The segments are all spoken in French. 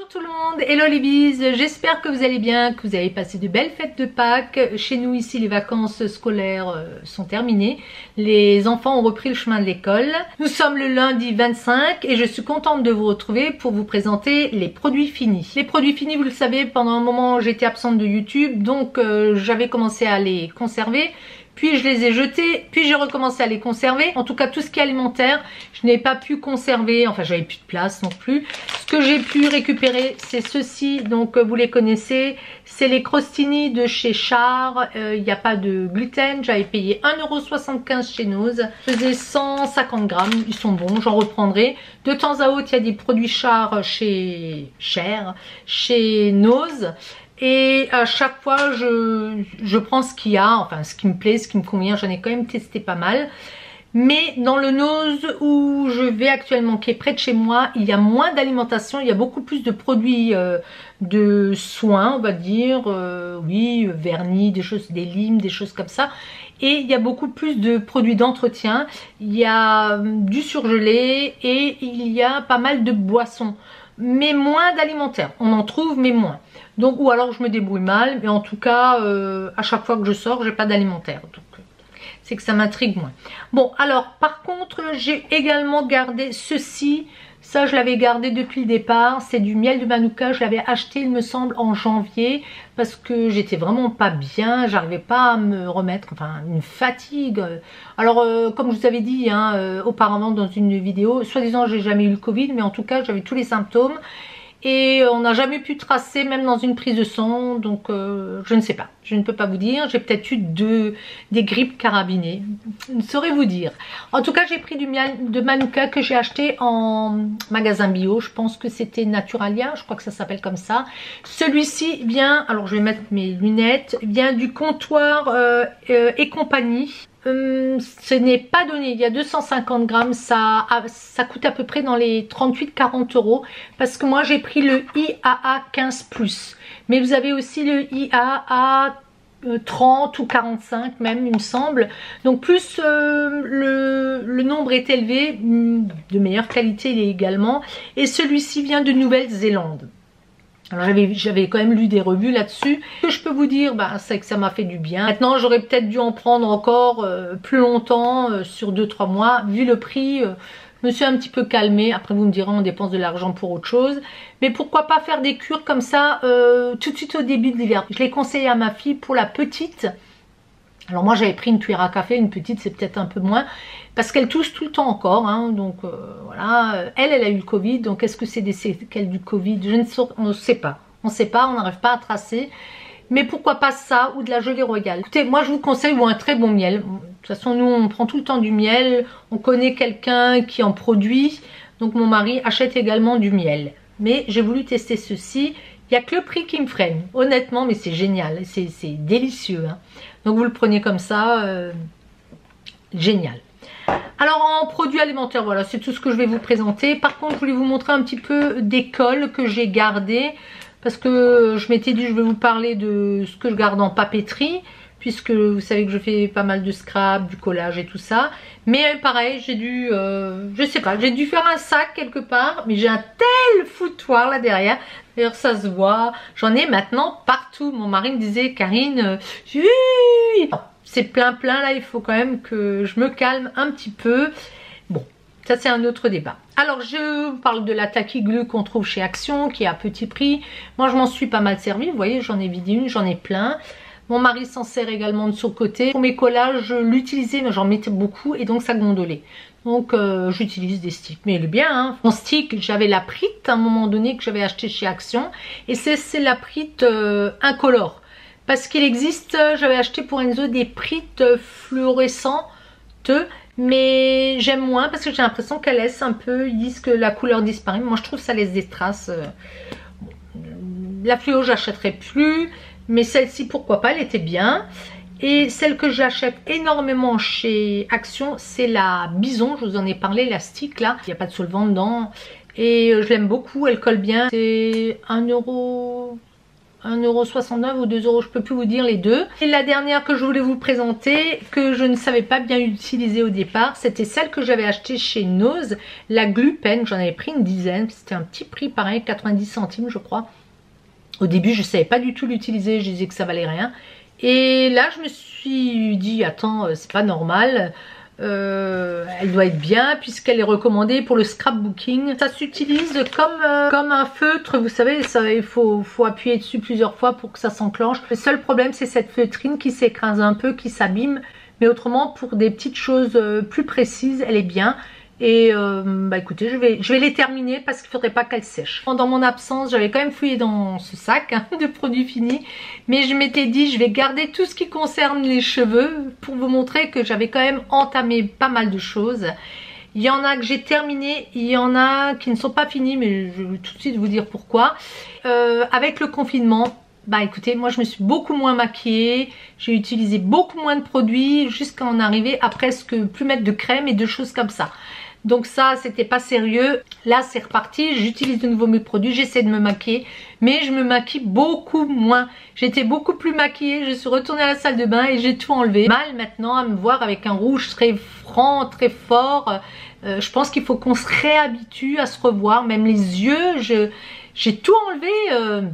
Bonjour tout le monde, hello les bises, j'espère que vous allez bien, que vous avez passé de belles fêtes de Pâques. Chez nous ici les vacances scolaires sont terminées, les enfants ont repris le chemin de l'école. Nous sommes le lundi 25 et je suis contente de vous retrouver pour vous présenter les produits finis. Les produits finis, vous le savez, pendant un moment j'étais absente de YouTube, donc j'avais commencé à les conserver. Puis je les ai jetés, puis j'ai recommencé à les conserver. En tout cas, tout ce qui est alimentaire, je n'ai pas pu conserver, enfin j'avais plus de place non plus. Ce que j'ai pu récupérer, c'est ceci, donc vous les connaissez. C'est les crostini de chez Char, il n'y a pas de gluten. J'avais payé 1,75 € chez Noz. Faisait 150 grammes, ils sont bons, j'en reprendrai. De temps à autre, il y a des produits Char chez Noz. Et à chaque fois, je prends ce qu'il y a, enfin ce qui me plaît, ce qui me convient. J'en ai quand même testé pas mal. Mais dans le Noz où je vais actuellement, qui est près de chez moi, il y a moins d'alimentation. Il y a beaucoup plus de produits de soins, on va dire. Oui, vernis, des choses, des limes, des choses comme ça. Et il y a beaucoup plus de produits d'entretien. Il y a du surgelé et il y a pas mal de boissons. Mais moins d'alimentaire. On en trouve, mais moins. Donc, ou alors je me débrouille mal, mais en tout cas, à chaque fois que je sors, j'ai pas d'alimentaire. Donc, c'est que ça m'intrigue moins. Bon, alors, par contre, j'ai également gardé ceci. Ça, je l'avais gardé depuis le départ. C'est du miel de Manuka. Je l'avais acheté, il me semble, en janvier. Parce que j'étais vraiment pas bien. J'arrivais pas à me remettre. Enfin, une fatigue. Alors, comme je vous avais dit auparavant dans une vidéo, soi-disant, j'ai jamais eu le Covid. Mais en tout cas, j'avais tous les symptômes. Et on n'a jamais pu tracer, même dans une prise de sang. Donc, je ne sais pas. Je ne peux pas vous dire. J'ai peut-être eu des grippes carabinées. Je ne saurais vous dire. En tout cas, j'ai pris du miel de Manuka que j'ai acheté en magasin bio. Je pense que c'était Naturalia. Je crois que ça s'appelle comme ça. Celui-ci vient, alors je vais mettre mes lunettes, vient du comptoir et compagnie. Ce n'est pas donné, il y a 250 grammes, ça coûte à peu près dans les 38-40 € parce que moi j'ai pris le IAA 15+, mais vous avez aussi le IAA 30 ou 45 même il me semble, donc plus le nombre est élevé, de meilleure qualité il est également, et celui-ci vient de Nouvelle-Zélande. Alors j'avais quand même lu des revues là-dessus. Ce que je peux vous dire, c'est que ça m'a fait du bien. Maintenant j'aurais peut-être dû en prendre encore plus longtemps, sur 2-3 mois. Vu le prix, je me suis un petit peu calmée. Après vous me direz, on dépense de l'argent pour autre chose. Mais pourquoi pas faire des cures comme ça tout de suite au début de l'hiver. Je l'ai conseillé à ma fille pour la petite. Alors moi j'avais pris une cuillère à café, une petite c'est peut-être un peu moins, parce qu'elle tousse tout le temps encore, donc voilà, elle a eu le Covid, donc est-ce que c'est des séquelles du Covid? On ne sait pas, on n'arrive pas à tracer, mais pourquoi pas ça ou de la gelée royale. Écoutez, moi je vous conseille un très bon miel, de toute façon nous on prend tout le temps du miel, on connaît quelqu'un qui en produit, donc mon mari achète également du miel, mais j'ai voulu tester ceci. Il n'y a que le prix qui me freine, honnêtement, mais c'est génial, c'est délicieux. Donc vous le prenez comme ça, génial. Alors en produits alimentaires, voilà, c'est tout ce que je vais vous présenter. Par contre, je voulais vous montrer un petit peu des cols que j'ai gardés. Parce que je m'étais dit, je vais vous parler de ce que je garde en papeterie. Puisque vous savez que je fais pas mal de scrap, du collage et tout ça. Mais pareil, j'ai dû, je sais pas, j'ai dû faire un sac quelque part. Mais j'ai un tel foutoir là derrière. D'ailleurs ça se voit, j'en ai maintenant partout. Mon mari me disait, Karine, c'est plein là, il faut quand même que je me calme un petit peu. Bon, ça c'est un autre débat. Alors je vous parle de la Tacky Glue qu'on trouve chez Action, qui est à petit prix. Moi je m'en suis pas mal servi, vous voyez, j'en ai vidé une, j'en ai plein. Mon mari s'en sert également de son côté. Pour mes collages, je l'utilisais, mais j'en mettais beaucoup et donc ça gondolait. Donc j'utilise des sticks. Mais il est bien, Mon stick, j'avais la Prit à un moment donné que j'avais acheté chez Action. Et c'est la Prit incolore. Parce qu'il existe, j'avais acheté pour Enzo des Prit fluorescentes. Mais j'aime moins parce que j'ai l'impression qu'elle laisse un peu, ils disent que la couleur disparaît. Moi je trouve que ça laisse des traces. La fluo j'achèterai plus. Mais celle-ci, pourquoi pas, elle était bien. Et celle que j'achète énormément chez Action, c'est la Bison. Je vous en ai parlé, la stick là. Il n'y a pas de solvant dedans. Et je l'aime beaucoup, elle colle bien. C'est 1,50 €. 1,69 € ou 2 €, je peux plus vous dire les deux. Et la dernière que je voulais vous présenter, que je ne savais pas bien utiliser au départ, c'était celle que j'avais achetée chez Nose, la Glue Pen. J'en avais pris une dizaine, c'était un petit prix pareil, 90 centimes je crois. Au début je ne savais pas du tout l'utiliser, je disais que ça valait rien. Et là je me suis dit, attends, c'est pas normal. Elle doit être bien puisqu'elle est recommandée pour le scrapbooking. Ça s'utilise comme un feutre, vous savez, il faut appuyer dessus plusieurs fois pour que ça s'enclenche. Le seul problème c'est cette feutrine qui s'écrase un peu, qui s'abîme, mais autrement pour des petites choses plus précises elle est bien. Et bah écoutez, je vais les terminer parce qu'il ne faudrait pas qu'elles sèchent. Pendant mon absence, j'avais quand même fouillé dans ce sac de produits finis, mais je m'étais dit je vais garder tout ce qui concerne les cheveux pour vous montrer que j'avais quand même entamé pas mal de choses. Il y en a que j'ai terminé, il y en a qui ne sont pas finis, mais je vais tout de suite vous dire pourquoi. Avec le confinement, bah écoutez, moi je me suis beaucoup moins maquillée, j'ai utilisé beaucoup moins de produits jusqu'à en arriver à presque plus mettre de crème et de choses comme ça. Donc ça c'était pas sérieux. Là c'est reparti, j'utilise de nouveau mes produits, j'essaie de me maquiller, mais je me maquille beaucoup moins. J'étais beaucoup plus maquillée, je suis retournée à la salle de bain et j'ai tout enlevé. Mal maintenant à me voir avec un rouge très franc, très fort. Je pense qu'il faut qu'on se réhabitue à se revoir, même les yeux, j'ai tout enlevé.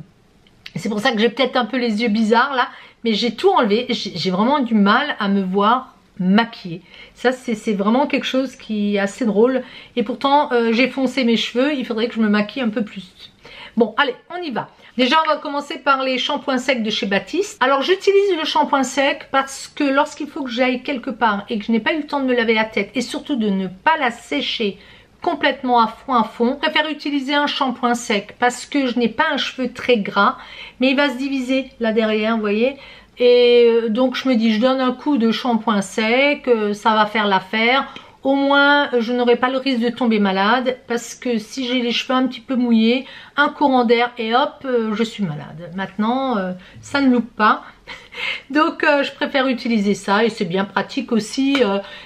C'est pour ça que j'ai peut-être un peu les yeux bizarres là, mais j'ai tout enlevé. J'ai vraiment du mal à me voir maquillée. Ça c'est vraiment quelque chose qui est assez drôle. Et pourtant j'ai foncé mes cheveux, il faudrait que je me maquille un peu plus. Bon allez, on y va. Déjà on va commencer par les shampoings secs de chez Baptiste. Alors j'utilise le shampoing sec parce que lorsqu'il faut que j'aille quelque part et que je n'ai pas eu le temps de me laver la tête et surtout de ne pas la sécher complètement à fond, je préfère utiliser un shampoing sec parce que je n'ai pas un cheveu très gras, mais il va se diviser là derrière, vous voyez. Et donc je me dis, je donne un coup de shampoing sec, ça va faire l'affaire. Au moins je n'aurai pas le risque de tomber malade, parce que si j'ai les cheveux un petit peu mouillés, un courant d'air et hop, je suis malade. Maintenant ça ne loupe pas. Donc je préfère utiliser ça et c'est bien pratique aussi.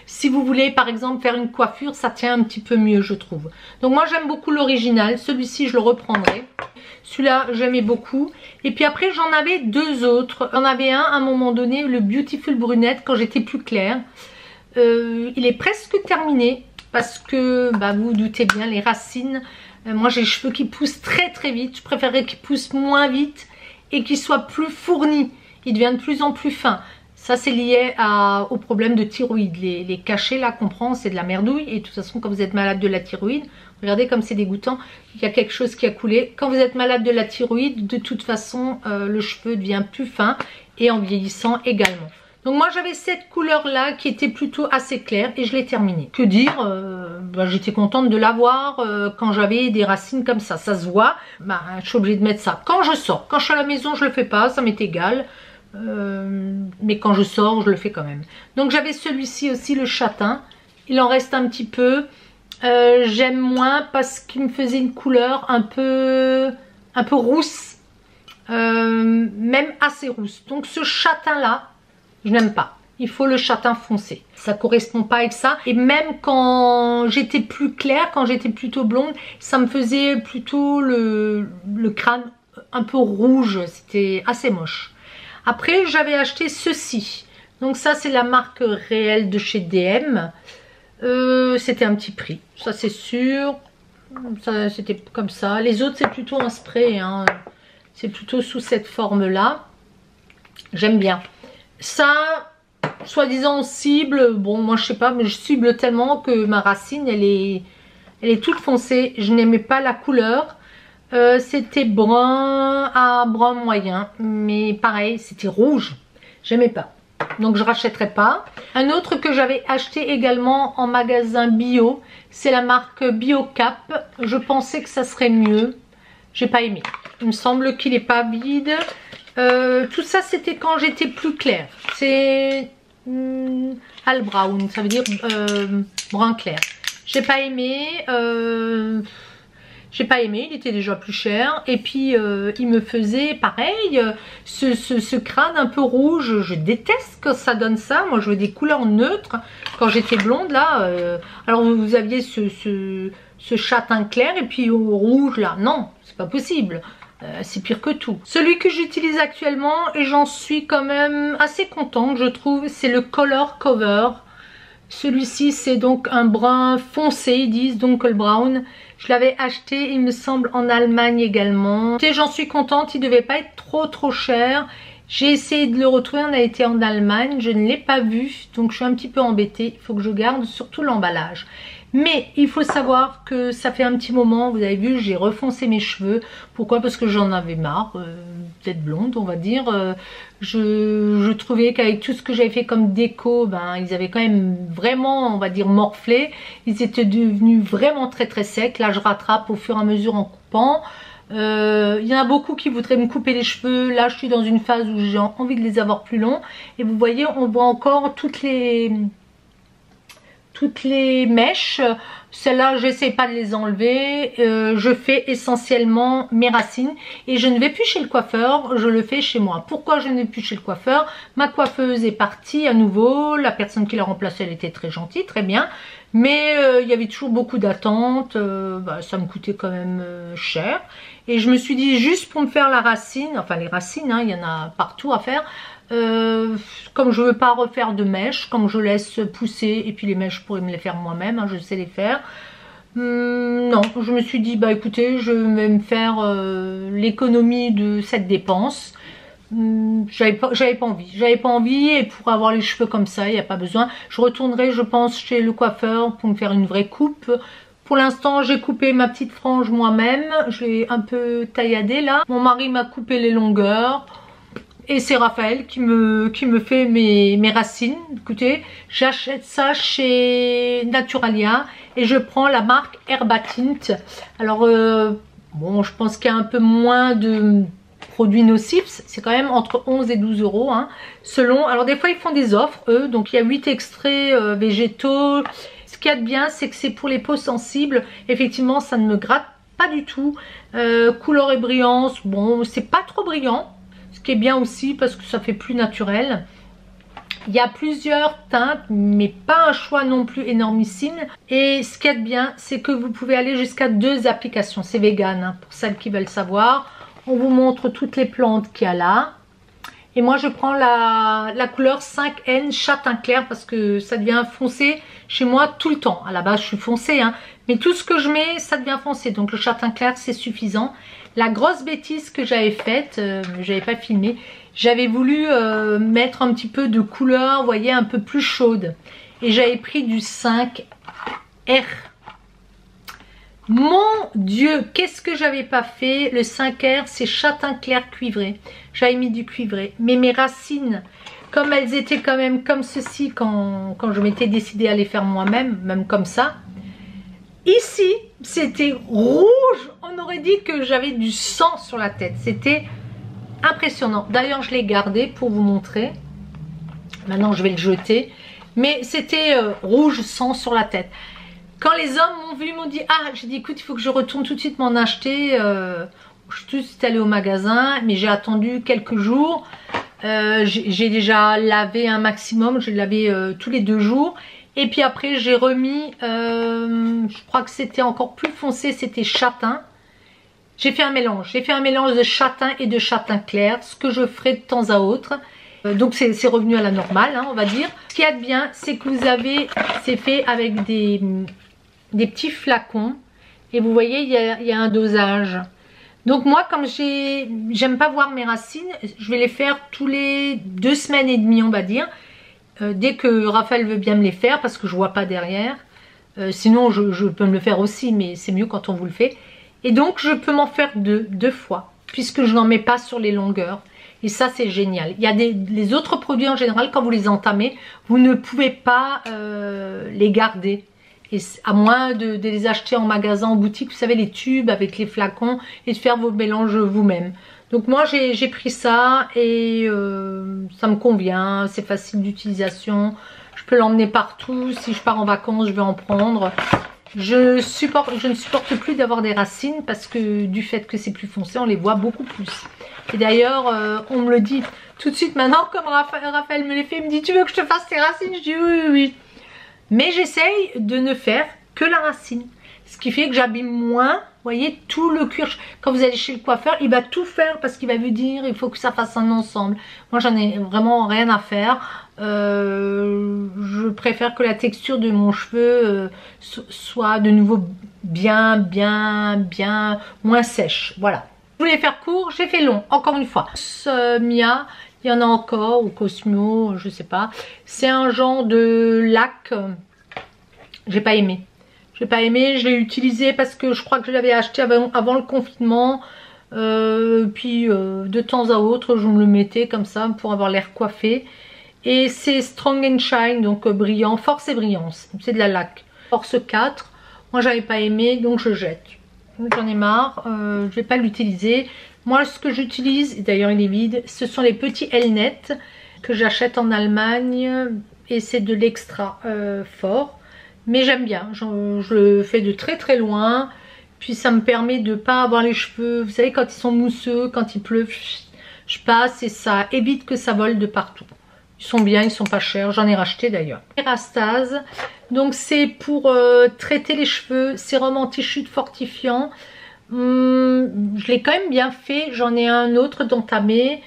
Si vous voulez par exemple faire une coiffure, ça tient un petit peu mieux je trouve. Donc moi j'aime beaucoup l'original, celui-ci je le reprendrai. Celui-là j'aimais beaucoup. Et puis après j'en avais deux autres. J'en avais un à un moment donné, le Beautiful Brunette, quand j'étais plus claire. Il est presque terminé parce que bah, vous vous doutez bien, les racines. Moi j'ai les cheveux qui poussent très très vite. Je préférerais qu'ils poussent moins vite et qu'ils soient plus fournis. Ils deviennent de plus en plus fins. Ça c'est lié au problème de thyroïde. Les cachets là qu'on prend, c'est de la merdouille. Et de toute façon quand vous êtes malade de la thyroïde, regardez comme c'est dégoûtant, il y a quelque chose qui a coulé. Quand vous êtes malade de la thyroïde, de toute façon le cheveu devient plus fin et en vieillissant également. Donc moi j'avais cette couleur là qui était plutôt assez claire et je l'ai terminée. Que dire, bah, j'étais contente de l'avoir quand j'avais des racines comme ça. Ça se voit, bah, je suis obligée de mettre ça quand je sors. Quand je suis à la maison je le fais pas, ça m'est égal. Mais quand je sors je le fais quand même. Donc j'avais celui-ci aussi, le châtain. Il en reste un petit peu. J'aime moins parce qu'il me faisait une couleur un peu rousse. Même assez rousse. Donc ce châtain là, je n'aime pas. Il faut le châtain foncé. Ça correspond pas avec ça. Et même quand j'étais plus claire, quand j'étais plutôt blonde, ça me faisait plutôt le crâne un peu rouge. C'était assez moche. Après, j'avais acheté ceci. Donc ça, c'est la marque réelle de chez DM. C'était un petit prix. Ça, c'est sûr. Ça, c'était comme ça. Les autres, c'est plutôt un spray. Hein. C'est plutôt sous cette forme-là. J'aime bien. Ça, soi-disant cible, bon moi je sais pas, mais je cible tellement que ma racine elle est toute foncée. Je n'aimais pas la couleur. C'était brun à brun moyen, mais pareil c'était rouge. J'aimais pas, donc je rachèterai pas. Un autre que j'avais acheté également en magasin bio, c'est la marque Biocap. Je pensais que ça serait mieux. J'ai pas aimé. Il me semble qu'il est pas vide. Tout ça c'était quand j'étais plus claire. C'est Al Brown, ça veut dire brun clair. J'ai pas aimé. Il était déjà plus cher. Et puis il me faisait pareil, ce crâne un peu rouge. Je déteste quand ça donne ça. Moi je veux des couleurs neutres. Quand j'étais blonde là, alors vous aviez ce châtain clair et puis au rouge là. Non, c'est c'est pas possible. C'est pire que tout. Celui que j'utilise actuellement, et j'en suis quand même assez contente, je trouve, c'est le Color Cover. Celui-ci, c'est donc un brun foncé, ils disent, Dunkel Brown. Je l'avais acheté, il me semble, en Allemagne également. Et j'en suis contente, il devait pas être trop cher. J'ai essayé de le retrouver, on a été en Allemagne, je ne l'ai pas vu, donc je suis un petit peu embêtée. Il faut que je garde surtout l'emballage. Mais il faut savoir que ça fait un petit moment, vous avez vu, j'ai refoncé mes cheveux. Pourquoi? Parce que j'en avais marre d'être blonde, on va dire. Je trouvais qu'avec tout ce que j'avais fait comme déco, ben, ils avaient quand même vraiment, on va dire, morflé. Ils étaient devenus vraiment très secs. Là, je rattrape au fur et à mesure en coupant. Il y en a beaucoup qui voudraient me couper les cheveux. Là, je suis dans une phase où j'ai envie de les avoir plus longs. Et vous voyez, on voit encore toutes les mèches. Celles-là, j'essaie pas de les enlever. Je fais essentiellement mes racines et je ne vais plus chez le coiffeur, je le fais chez moi. Pourquoi je ne vais plus chez le coiffeur? Ma coiffeuse est partie à nouveau. La personne qui l'a remplacée, elle était très gentille, très bien. Mais il y avait toujours beaucoup d'attentes. Ça me coûtait quand même cher. Et je me suis dit, juste pour me faire la racine, enfin les racines, hein, il y en a partout à faire. Comme je veux pas refaire de mèches, comme je laisse pousser, et puis les mèches je pourrais me les faire moi-même, hein, je sais les faire. Non, je me suis dit, bah écoutez, je vais me faire l'économie de cette dépense. J'avais pas envie, et pour avoir les cheveux comme ça, il n'y a pas besoin. Je retournerai, je pense, chez le coiffeur pour me faire une vraie coupe. Pour l'instant, j'ai coupé ma petite frange moi-même, je l'ai un peu tailladée là. Mon mari m'a coupé les longueurs. Et c'est Raphaël qui me fait mes racines. Écoutez, j'achète ça chez Naturalia et je prends la marque Herbatint. Alors, bon, je pense qu'il y a un peu moins de produits nocifs. C'est quand même entre 11 et 12 euros, hein, selon. Alors, des fois, ils font des offres, eux. Donc, il y a 8 extraits végétaux. Ce qu'il y a de bien, c'est que c'est pour les peaux sensibles. Effectivement, ça ne me gratte pas du tout. Couleur et brillance, bon, c'est pas trop brillant. Ce qui est bien aussi parce que ça fait plus naturel. Il y a plusieurs teintes, mais pas un choix non plus énormissime. Et ce qui est bien, c'est que vous pouvez aller jusqu'à 2 applications. C'est vegan, hein, pour celles qui veulent savoir. On vous montre toutes les plantes qu'il y a là. Et moi, je prends la couleur 5N châtain clair parce que ça devient foncé chez moi tout le temps. À la base, je suis foncée, hein, mais tout ce que je mets, ça devient foncé. Donc, le châtain clair, c'est suffisant. La grosse bêtise que j'avais faite, j'avais pas filmé, j'avais voulu mettre un petit peu de couleur, vous voyez, un peu plus chaude. Et j'avais pris du 5R. Mon Dieu, qu'est-ce que j'avais pas fait? Le 5R, c'est châtain clair cuivré. J'avais mis du cuivré. Mais mes racines, comme elles étaient quand même comme ceci quand je m'étais décidée à les faire moi-même, même comme ça. Ici, c'était rouge. On aurait dit que j'avais du sang sur la tête. C'était impressionnant. D'ailleurs, je l'ai gardé pour vous montrer. Maintenant, je vais le jeter. Mais c'était rouge sang sur la tête. Quand les hommes m'ont vu, ils m'ont dit, ah, j'ai dit, écoute, il faut que je retourne tout de suite m'en acheter. Je suis tout de suite allée au magasin, mais j'ai attendu quelques jours. J'ai déjà lavé un maximum. J'ai lavé tous les 2 jours. Et puis après, j'ai remis, je crois que c'était encore plus foncé, c'était châtain. J'ai fait un mélange. J'ai fait un mélange de châtain et de châtain clair, ce que je ferai de temps à autre. Donc c'est revenu à la normale, hein, on va dire. Ce qu'il y a de bien, c'est que vous avez, c'est fait avec des petits flacons. Et vous voyez, il y a un dosage. Donc moi, comme j'aime pas voir mes racines, je vais les faire tous les 2 semaines et demie, on va dire. Dès que Raphaël veut bien me les faire, parce que je vois pas derrière. Sinon, je peux me le faire aussi, mais c'est mieux quand on vous le fait. Et donc, je peux m'en faire 2 fois, puisque je n'en mets pas sur les longueurs. Et ça, c'est génial. Il y a les autres produits en général, quand vous les entamez, vous ne pouvez pas les garder. Et à moins de les acheter en magasin, en boutique, vous savez, les tubes avec les flacons, et de faire vos mélanges vous-même. Donc moi j'ai pris ça et ça me convient, c'est facile d'utilisation, je peux l'emmener partout, si je pars en vacances je vais en prendre. Je ne supporte plus d'avoir des racines parce que du fait que c'est plus foncé, on les voit beaucoup plus. Et d'ailleurs on me le dit tout de suite maintenant, comme Raphaël me les fait, il me dit, tu veux que je te fasse tes racines? Je dis oui. Mais j'essaye de ne faire que la racine. Ce qui fait que j'abîme moins, voyez, tout le cuir. Quand vous allez chez le coiffeur, il va tout faire parce qu'il va vous dire il faut que ça fasse un ensemble. Moi, j'en ai vraiment rien à faire. Je préfère que la texture de mon cheveu soit de nouveau bien moins sèche. Voilà. Je voulais faire court, j'ai fait long, encore une fois. Mia, il y en a encore, ou Cosmo, je sais pas. C'est un genre de lac. J'ai pas aimé. J'ai pas aimé, je l'ai utilisé parce que je crois que je l'avais acheté avant le confinement. Puis de temps à autre, je me le mettais comme ça pour avoir l'air coiffé. Et c'est Strong and Shine, donc brillant, force et brillance. C'est de la laque. Force 4. Moi, j'avais pas aimé, donc je jette. J'en ai marre, je vais pas l'utiliser. Moi, ce que j'utilise, et d'ailleurs il est vide, ce sont les petits Elnet que j'achète en Allemagne. Et c'est de l'extra fort. Mais j'aime bien, je le fais de très loin. Puis ça me permet de pas avoir les cheveux, vous savez, quand ils sont mousseux, quand il pleut, je passe et ça évite que ça vole de partout. Ils sont bien, ils sont pas chers, j'en ai racheté d'ailleurs. Kerastase, donc c'est pour traiter les cheveux, sérum anti-chute fortifiant. Je l'ai quand même bien fait, j'en ai un autre d'entamé.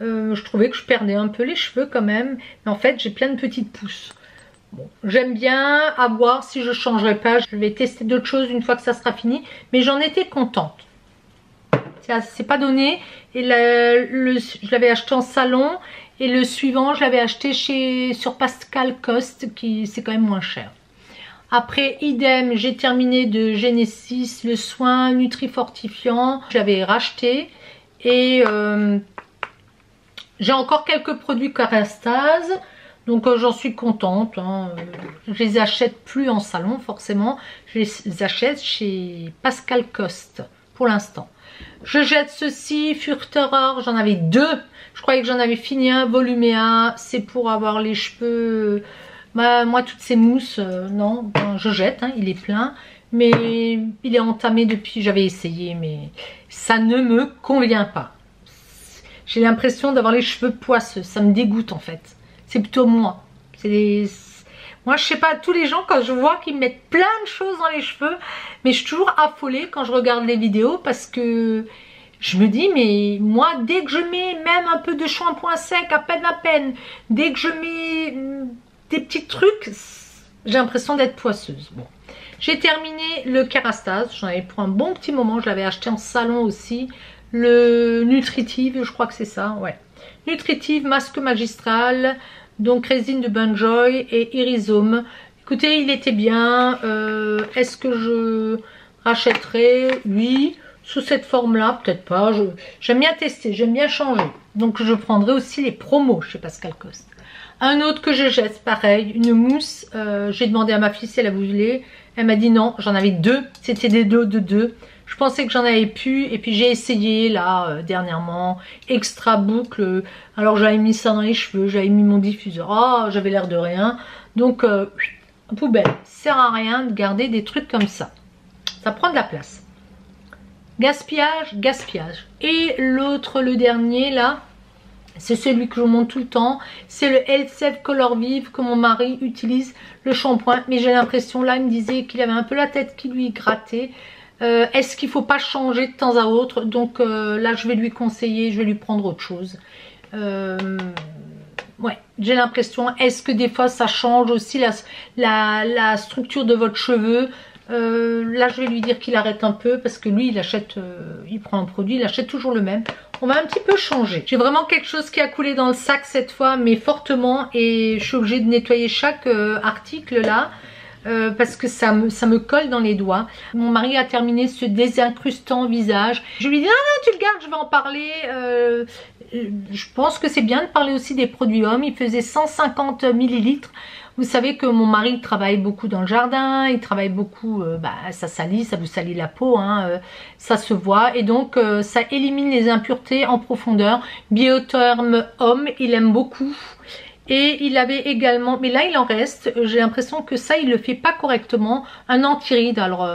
Je trouvais que je perdais un peu les cheveux quand même, mais en fait j'ai plein de petites pousses. Bon, j'aime bien, à voir si je changerai pas. Je vais tester d'autres choses une fois que ça sera fini. Mais j'en étais contente. C'est pas donné. Et je l'avais acheté en salon. Et le suivant, je l'avais acheté sur Pascal Cost, qui c'est quand même moins cher. Après, idem, j'ai terminé de Genesis, le soin Nutri-Fortifiant. J'avais racheté. Et j'ai encore quelques produits Kerastase. Donc j'en suis contente, hein. Je les achète plus en salon forcément, je les achète chez Pascal Cost pour l'instant. Je jette ceci, Furterer, j'en avais deux, je croyais que j'en avais fini un, Volumea, c'est pour avoir les cheveux, moi toutes ces mousses, non, ben, je jette, hein, il est plein, mais il est entamé depuis, j'avais essayé, mais ça ne me convient pas. J'ai l'impression d'avoir les cheveux poisseux, ça me dégoûte en fait. C'est plutôt moi. Moi, je sais pas, tous les gens, quand je vois qu'ils mettent plein de choses dans les cheveux, mais je suis toujours affolée quand je regarde les vidéos parce que je me dis, mais moi, dès que je mets même un peu de shampoing sec, à peine, dès que je mets des petits trucs, j'ai l'impression d'être poisseuse. Bon. J'ai terminé le Kerastase, j'en avais pour un bon petit moment, je l'avais acheté en salon aussi. Le Nutritive, je crois que c'est ça, ouais. Nutritive, masque magistral, donc résine de Bunjoy et Irisome. Écoutez, il était bien. Est-ce que je rachèterai? Oui. Sous cette forme-là, peut-être pas. J'aime bien tester, j'aime bien changer. Donc je prendrai aussi les promos chez Pascal Cost. Un autre que je jette, pareil, une mousse. J'ai demandé à ma fille si elle a voulu. Elle m'a dit non, j'en avais deux. C'était des dos de deux. Je pensais que j'en avais plus et puis j'ai essayé là dernièrement, extra boucle, alors j'avais mis ça dans les cheveux, j'avais mis mon diffuseur, oh, j'avais l'air de rien, donc poubelle, sert à rien de garder des trucs comme ça prend de la place. Gaspillage, et l'autre, le dernier là, c'est celui que je montre tout le temps, c'est le Health Save Color Vive que mon mari utilise, le shampoing, mais j'ai l'impression là, il me disait qu'il avait un peu la tête qui lui grattait. Est-ce qu'il ne faut pas changer de temps à autre? Donc là je vais lui conseiller, je vais lui prendre autre chose. Ouais, j'ai l'impression, est-ce que des fois ça change aussi la structure de votre cheveu? Là je vais lui dire qu'il arrête un peu parce que lui il achète, il prend un produit, il achète toujours le même. On va un petit peu changer. J'ai vraiment quelque chose qui a coulé dans le sac cette fois, mais fortement, et je suis obligée de nettoyer chaque article là. Parce que ça me colle dans les doigts. Mon mari a terminé ce désincrustant visage. Je lui dis non, tu le gardes, je vais en parler. Je pense que c'est bien de parler aussi des produits hommes. Il faisait 150 millilitres. Vous savez que mon mari travaille beaucoup dans le jardin, il travaille beaucoup, ça salit, ça vous salit la peau, hein, ça se voit. Et donc ça élimine les impuretés en profondeur. Biotherm homme, il aime beaucoup. Et il avait également, mais là il en reste, j'ai l'impression que ça il le fait pas correctement, un anti-ride. Alors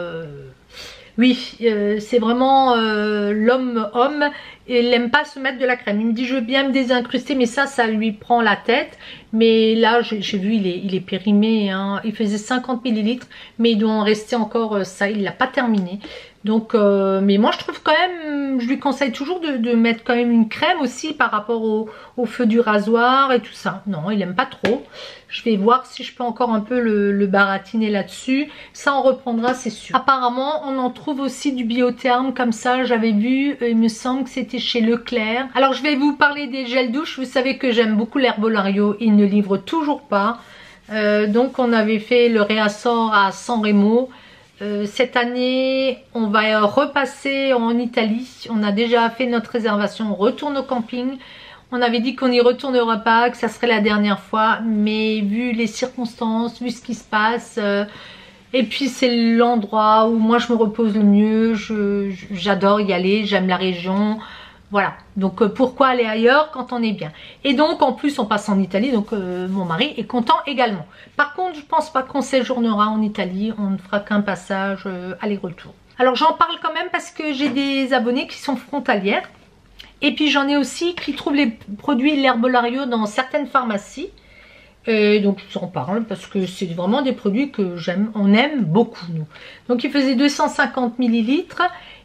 oui, c'est vraiment l'homme et il n'aime pas se mettre de la crème. Il me dit je veux bien me désincruster, mais ça lui prend la tête. Mais là j'ai vu il est périmé, hein. Il faisait 50 millilitres, mais il doit en rester encore ça, il l'a pas terminé. Donc, mais moi je trouve quand même, je lui conseille toujours de mettre quand même une crème aussi par rapport au feu du rasoir et tout ça. Non, il aime pas trop. Je vais voir si je peux encore un peu le baratiner là-dessus. Ça on reprendra, c'est sûr. Apparemment, on en trouve aussi du Biotherm comme ça. J'avais vu, il me semble que c'était chez Leclerc. Alors je vais vous parler des gels douche. Vous savez que j'aime beaucoup l'Herbolario. Ils ne livrent toujours pas. Donc on avait fait le réassort à San Remo. Cette année, on va repasser en Italie. On a déjà fait notre réservation. On retourne au camping. On avait dit qu'on n'y retournera pas, que ça serait la dernière fois. Mais vu les circonstances, vu ce qui se passe, et puis c'est l'endroit où moi je me repose le mieux. J'adore y aller. J'aime la région. Voilà, donc pourquoi aller ailleurs quand on est bien? Et donc en plus on passe en Italie, donc mon mari est content également. Par contre je pense pas qu'on séjournera en Italie, on ne fera qu'un passage aller-retour. Alors j'en parle quand même parce que j'ai des abonnés qui sont frontalières. Et puis j'en ai aussi qui trouvent les produits l'Herbolario dans certaines pharmacies. Et donc j'en parle parce que c'est vraiment des produits que j'aime, on aime beaucoup nous. Donc il faisait 250 ml.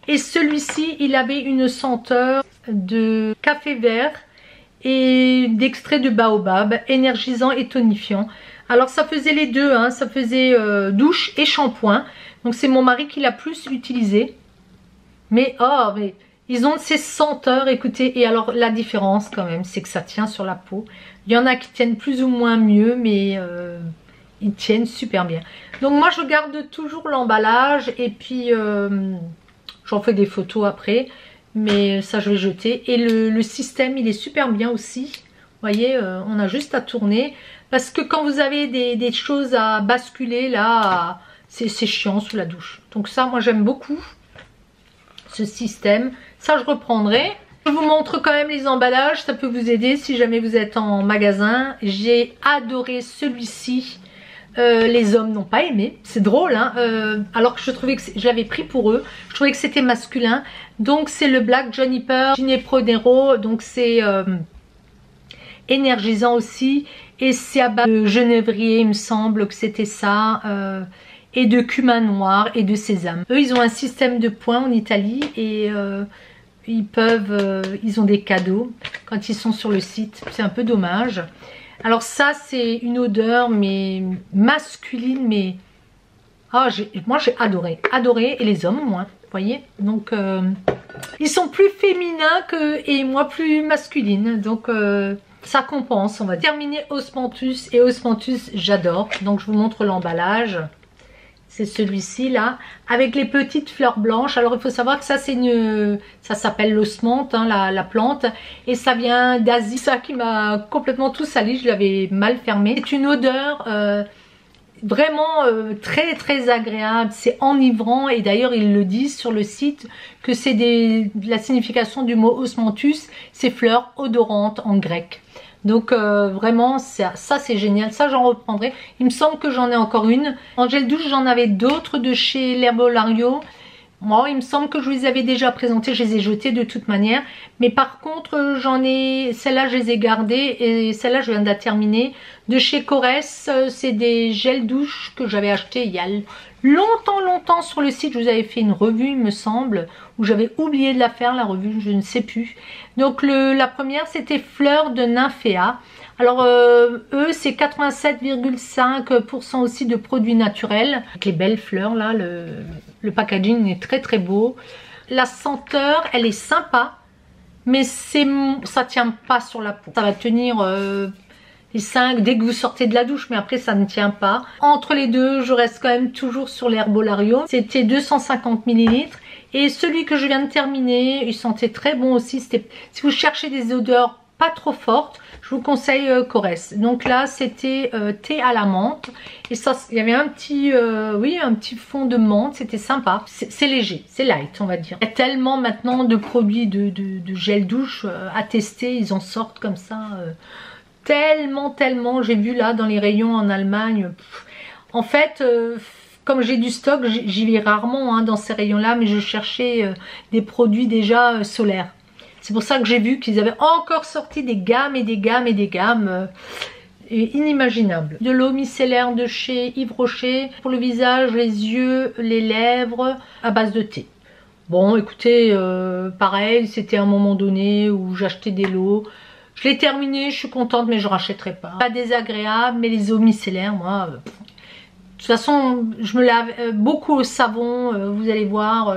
Et celui-ci, il avait une senteur de café vert et d'extrait de baobab, énergisant et tonifiant. Alors ça faisait les deux, hein, ça faisait douche et shampoing. Donc c'est mon mari qui l'a plus utilisé. Mais oh, mais ils ont ces senteurs, écoutez. Et alors la différence quand même, c'est que ça tient sur la peau. Il y en a qui tiennent plus ou moins mieux, mais ils tiennent super bien. Donc moi je garde toujours l'emballage et puis... j'en fais des photos après, mais ça je vais jeter. Et le système, il est super bien aussi. Vous voyez, on a juste à tourner. Parce que quand vous avez des choses à basculer, là, c'est chiant sous la douche. Donc ça, moi j'aime beaucoup ce système. Ça, je reprendrai. Je vous montre quand même les emballages. Ça peut vous aider si jamais vous êtes en magasin. J'ai adoré celui-ci. Les hommes n'ont pas aimé, c'est drôle hein, alors que je trouvais que je l'avais pris pour eux, je trouvais que c'était masculin. Donc c'est le Black Juniper Ginepro Nero, donc c'est énergisant aussi et c'est à base de genévrier, il me semble que c'était ça, et de cumin noir et de sésame. Eux ils ont un système de points en Italie et ils ont des cadeaux quand ils sont sur le site, c'est un peu dommage. Alors ça c'est une odeur mais masculine, mais moi j'ai adoré et les hommes moins, vous voyez. Donc ils sont plus féminins et moi plus masculine, donc ça compense on va dire. Terminé Osmanthus, et Osmanthus j'adore, donc je vous montre l'emballage. C'est celui-ci là, avec les petites fleurs blanches. Alors il faut savoir que ça c'est ça s'appelle l'osmanthe, hein, la plante. Et ça vient d'Asie. Ça qui m'a complètement tout sali, je l'avais mal fermé. C'est une odeur vraiment très très agréable. C'est enivrant et d'ailleurs ils le disent sur le site que c'est la signification du mot osmanthus, c'est fleurs odorantes en grec. Donc vraiment ça c'est génial, ça j'en reprendrai. Il me semble que j'en ai encore une. En gel douche j'en avais d'autres de chez l'Herbolario. Moi il me semble que je vous les avais déjà présentés, je les ai jetés de toute manière. Mais par contre j'en ai, celles-là je les ai gardées et celle-là je viens de la terminer. De chez Corès, c'est des gels douche que j'avais acheté il y a longtemps sur le site. Je vous avais fait une revue il me semble, où j'avais oublié de la faire la revue, je ne sais plus. Donc la première c'était Fleurs de Nymphéa. Alors eux c'est 87,5% aussi de produits naturels. Avec les belles fleurs là, le packaging est très très beau. La senteur elle est sympa, mais ça tient pas sur la peau. Ça va tenir... les 5 dès que vous sortez de la douche, mais après ça ne tient pas. Entre les deux je reste quand même toujours sur l'Herbolario. C'était 250 ml et celui que je viens de terminer il sentait très bon aussi. Si vous cherchez des odeurs pas trop fortes, je vous conseille Corès. Donc là c'était thé à la menthe et ça il y avait un petit un petit fond de menthe, c'était sympa. C'est léger, c'est light on va dire. Il y a tellement maintenant de produits de gel douche à tester, ils en sortent comme ça tellement, j'ai vu là dans les rayons en Allemagne. En fait, comme j'ai du stock, j'y vais rarement hein, dans ces rayons là, mais je cherchais des produits déjà solaires. C'est pour ça que j'ai vu qu'ils avaient encore sorti des gammes et des gammes et des gammes inimaginables. De l'eau micellaire de chez Yves Rocher pour le visage, les yeux, les lèvres à base de thé. Bon, écoutez, pareil, c'était un moment donné où j'achetais des lots. Je l'ai terminé, je suis contente, mais je rachèterai pas. Pas désagréable, mais les eaux micellaires, moi... de toute façon, je me lave beaucoup au savon, vous allez voir.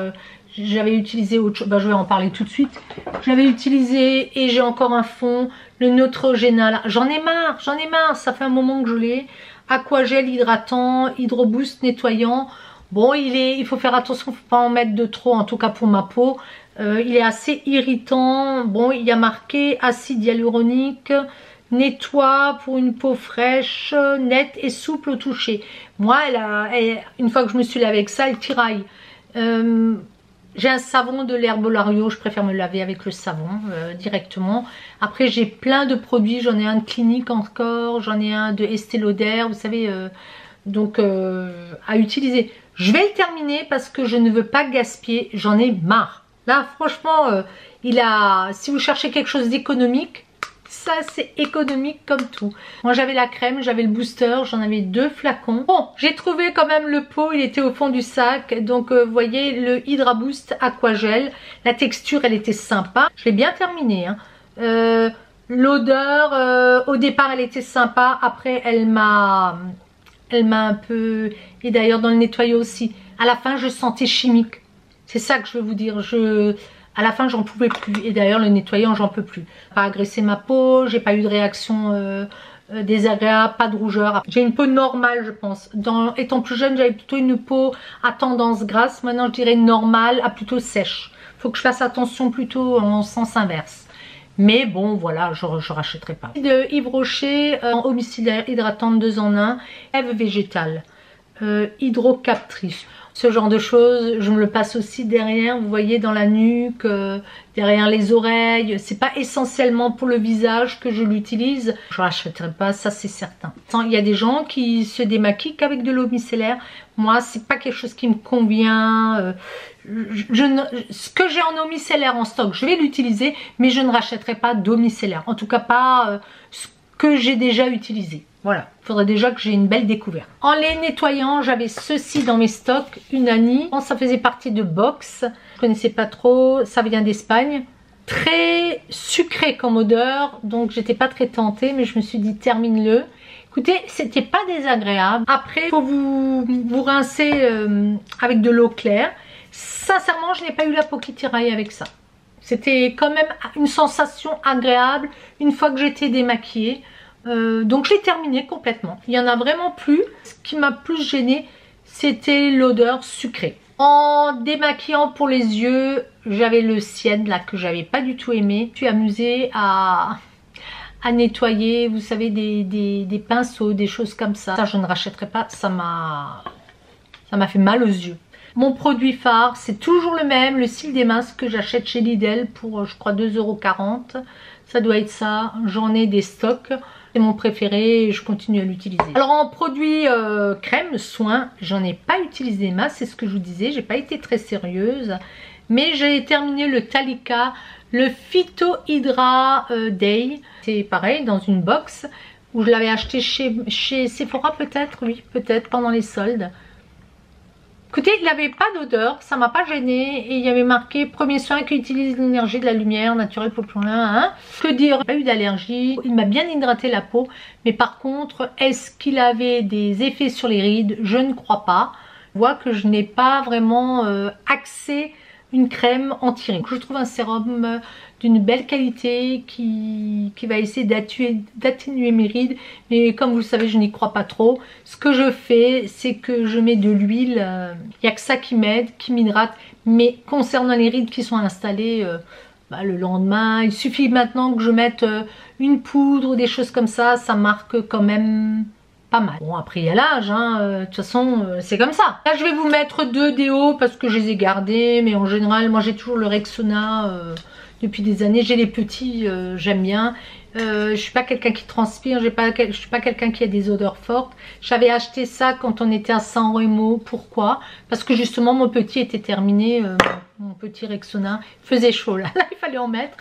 J'avais utilisé autre chose, ben, je vais en parler tout de suite. J'avais utilisé, et j'ai encore un fond, le Neutrogena. J'en ai marre, ça fait un moment que je l'ai. Aquagel hydratant, Hydroboost nettoyant. Bon, il faut faire attention, faut pas en mettre de trop, en tout cas pour ma peau. Il est assez irritant. Bon, il y a marqué acide hyaluronique, nettoie pour une peau fraîche, nette et souple au toucher. Moi, une fois que je me suis lavé avec ça, elle tiraille. J'ai un savon de l'Herbolario, je préfère me laver avec le savon directement. Après, j'ai plein de produits, j'en ai un de Clinique encore, j'en ai un de Estée Lauder, vous savez, donc à utiliser. Je vais le terminer parce que je ne veux pas gaspiller, j'en ai marre. Là, franchement, si vous cherchez quelque chose d'économique, ça c'est économique comme tout. Moi j'avais la crème, j'avais le booster, j'en avais 2 flacons. Bon, j'ai trouvé quand même le pot, il était au fond du sac. Donc vous voyez le Hydra Boost Aquagel. La texture elle était sympa. Je l'ai bien terminé. Hein. L'odeur, au départ elle était sympa. Après elle m'a un peu... Et d'ailleurs dans le nettoyant aussi. À la fin je sentais chimique. C'est ça que je veux vous dire. À la fin j'en pouvais plus, et d'ailleurs le nettoyant j'en peux plus. Pas agressé ma peau, j'ai pas eu de réaction désagréable, pas de rougeur. J'ai une peau normale je pense. Étant plus jeune j'avais plutôt une peau à tendance grasse, maintenant je dirais normale à plutôt sèche. Faut que je fasse attention plutôt en sens inverse. Mais bon voilà, je rachèterai pas. De Yves Rocher, eau micellaire hydratante 2 en 1, Ève végétale, hydrocaptrice. Ce genre de choses, je me le passe aussi derrière, vous voyez, dans la nuque, derrière les oreilles. C'est pas essentiellement pour le visage que je l'utilise. Je rachèterai pas, ça c'est certain. Il y a des gens qui se démaquillent qu'avec de l'eau micellaire. Moi, c'est pas quelque chose qui me convient. Ce que j'ai en eau micellaire en stock, je vais l'utiliser, mais je ne rachèterai pas d'eau micellaire. En tout cas, pas ce que j'ai déjà utilisé. Voilà, il faudrait déjà que j'ai une belle découverte. En les nettoyant, j'avais ceci dans mes stocks, Unani. Ça faisait partie de Box. Je connaissais pas trop, ça vient d'Espagne. Très sucré comme odeur, donc j'étais pas très tentée, mais je me suis dit termine-le. Écoutez, c'était pas désagréable. Après, il faut vous rincer avec de l'eau claire. Sincèrement, je n'ai pas eu la peau qui tiraille avec ça. C'était quand même une sensation agréable une fois que j'étais démaquillée. Donc je l'ai terminé complètement. Il n'y en a vraiment plus. Ce qui m'a plus gêné, c'était l'odeur sucrée. En démaquillant pour les yeux, j'avais le Sienne là que j'avais pas du tout aimé. Je suis amusée à nettoyer, vous savez, des pinceaux, des choses comme ça. Ça je ne rachèterai pas, ça m'a fait mal aux yeux. Mon produit phare, c'est toujours le même, le cil des masques que j'achète chez Lidl pour je crois 2,40 €. Ça doit être ça, j'en ai des stocks. C'est mon préféré et je continue à l'utiliser. Alors en produit crème, soin, j'en ai pas utilisé des masses, c'est ce que je vous disais, j'ai pas été très sérieuse. Mais j'ai terminé le Talika, le Phyto Hydra Day. C'est pareil, dans une box où je l'avais acheté chez Sephora peut-être, oui, peut-être pendant les soldes. Écoutez, il n'avait pas d'odeur, ça m'a pas gêné et il y avait marqué premier soin qui utilise l'énergie de la lumière naturelle pour le plus hein. Que dire, pas eu d'allergie, il m'a bien hydraté la peau, mais par contre, est-ce qu'il avait des effets sur les rides? Je ne crois pas. Je vois que je n'ai pas vraiment axé une crème anti-rides. Je trouve un sérum d'une belle qualité qui va essayer d'atténuer mes rides, mais comme vous le savez je n'y crois pas trop. Ce que je fais c'est que je mets de l'huile, il n'y a que ça qui m'aide, qui m'hydrate, mais concernant les rides qui sont installées le lendemain, il suffit maintenant que je mette une poudre ou des choses comme ça, ça marque quand même pas mal. Bon après il y a l'âge, de toute façon c'est comme ça. Là je vais vous mettre 2 déos parce que je les ai gardés, mais en général moi j'ai toujours le Rexona depuis des années. J'ai les petits, j'aime bien. Je suis pas quelqu'un qui transpire, je suis pas quelqu'un qui a des odeurs fortes. J'avais acheté ça quand on était à San Remo. Pourquoi? Parce que justement mon petit était terminé, mon petit Rexona. Il faisait chaud là, il fallait en mettre.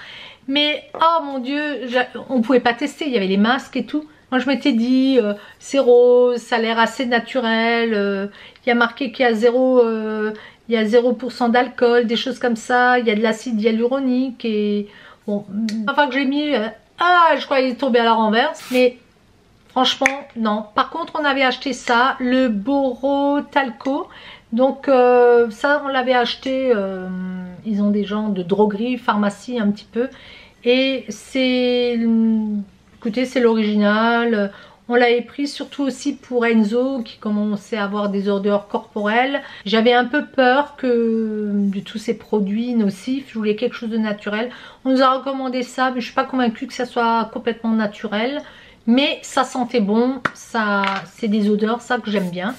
Mais oh mon dieu, on pouvait pas tester, il y avait les masques et tout. Moi je m'étais dit c'est rose, ça a l'air assez naturel, il y a marqué qu'il y a zéro il y a 0% d'alcool, des choses comme ça, il y a de l'acide hyaluronique et bon, enfin que j'ai mis, je crois qu'il est tombé à la renverse, mais franchement non. Par contre on avait acheté ça, le Boro Talco, donc ça on l'avait acheté, ils ont des gens de droguerie, pharmacie un petit peu, et c'est, écoutez c'est l'original. On l'avait pris surtout aussi pour Enzo qui commençait à avoir des odeurs corporelles. J'avais un peu peur de tous ces produits nocifs. Je voulais quelque chose de naturel. On nous a recommandé ça, mais je ne suis pas convaincue que ça soit complètement naturel. Mais ça sentait bon. C'est des odeurs, ça que j'aime bien.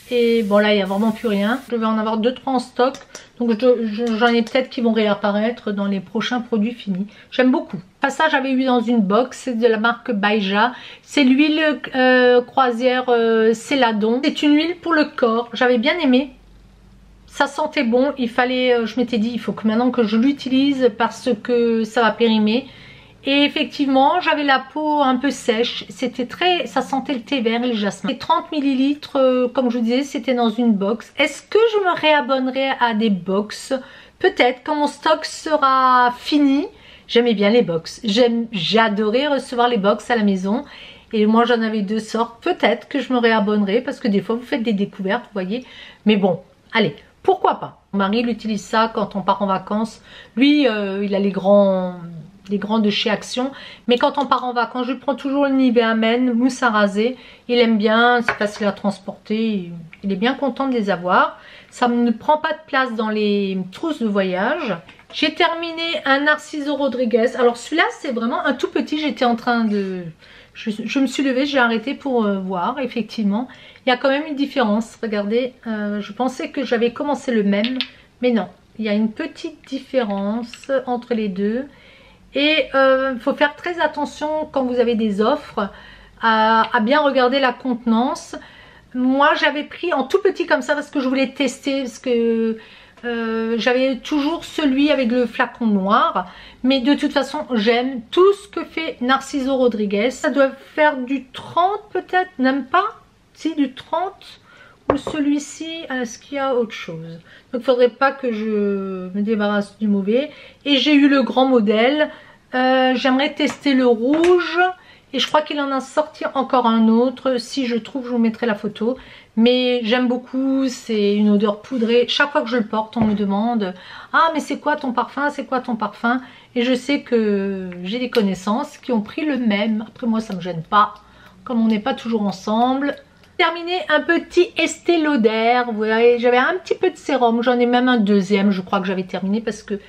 Et bon là il n'y a vraiment plus rien. Je vais en avoir 2-3 en stock. Donc j'en ai peut-être qui vont réapparaître dans les prochains produits finis. J'aime beaucoup. Enfin, ça j'avais eu dans une box. C'est de la marque Baija. C'est l'huile croisière Céladon. C'est une huile pour le corps. J'avais bien aimé. Ça sentait bon. Il fallait, je m'étais dit il faut que maintenant que je l'utilise parce que ça va périmer. Et effectivement, j'avais la peau un peu sèche. C'était ça sentait le thé vert et le jasmin. Et 30 ml, comme je vous disais, c'était dans une box. Est-ce que je me réabonnerai à des box? Peut-être quand mon stock sera fini. J'aimais bien les box. J'adorais recevoir les box à la maison. Et moi, j'en avais 2 sortes. Peut-être que je me réabonnerai parce que des fois, vous faites des découvertes, vous voyez. Mais bon, allez, pourquoi pas? Mon mari, il utilise ça quand on part en vacances. Lui, il a les grands de chez Action, mais quand on part en vacances je prends toujours le Nivea Men mousse à raser. Il aime bien, c'est facile à transporter, il est bien content de les avoir. Ça ne prend pas de place dans les trousses de voyage. J'ai terminé un Narciso Rodriguez. Alors celui-là c'est vraiment un tout petit. J'étais en train de... Je me suis levée, j'ai arrêté pour voir. Effectivement il y a quand même une différence. Regardez, je pensais que j'avais commencé le même, mais non, il y a une petite différence entre les deux. Et il faut faire très attention quand vous avez des offres à bien regarder la contenance. Moi j'avais pris en tout petit comme ça parce que je voulais tester, parce que j'avais toujours celui avec le flacon noir. Mais de toute façon j'aime tout ce que fait Narciso Rodriguez. Ça doit faire du 30 peut-être, même pas. Si, du 30. Ou celui-ci, est-ce qu'il y a autre chose? Donc il ne faudrait pas que je me débarrasse du mauvais. Et j'ai eu le grand modèle. J'aimerais tester le rouge. Et je crois qu'il en a sorti encore un autre. Si je trouve, je vous mettrai la photo. Mais j'aime beaucoup. C'est une odeur poudrée. Chaque fois que je le porte, on me demande « Ah, mais c'est quoi ton parfum? C'est quoi ton parfum ?» Et je sais que j'ai des connaissances qui ont pris le même. Après moi, ça ne me gêne pas. Comme on n'est pas toujours ensemble. Terminé un petit Estée Lauder. Vous voyez, j'avais un petit peu de sérum, j'en ai même un deuxième, je crois que j'avais terminé parce que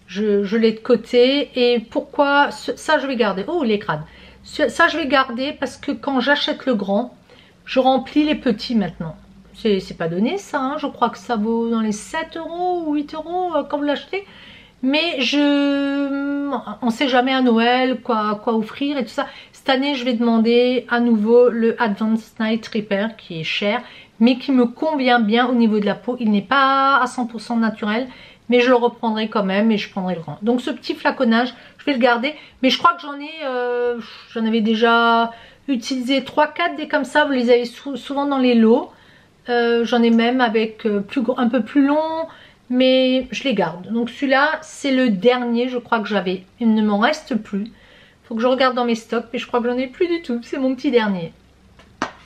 je l'ai de côté. Et pourquoi ça je vais garder? Oh les crades. Ça je vais garder parce que quand j'achète le grand, je remplis les petits maintenant. C'est pas donné ça, hein. Je crois que ça vaut dans les 7 € ou 8 € quand vous l'achetez. Mais on ne sait jamais à Noël quoi offrir et tout ça. Cette année, je vais demander à nouveau le Advanced Night Repair qui est cher, mais qui me convient bien au niveau de la peau. Il n'est pas à 100% naturel, mais je le reprendrai quand même et je prendrai le grand. Donc ce petit flaconnage, je vais le garder. Mais je crois que j'en avais déjà utilisé 3-4 des comme ça. Vous les avez souvent dans les lots. J'en ai même avec un peu plus long. Mais je les garde. Donc celui-là, c'est le dernier, je crois que j'avais. Il ne m'en reste plus. Il faut que je regarde dans mes stocks, mais je crois que j'en ai plus du tout. C'est mon petit dernier.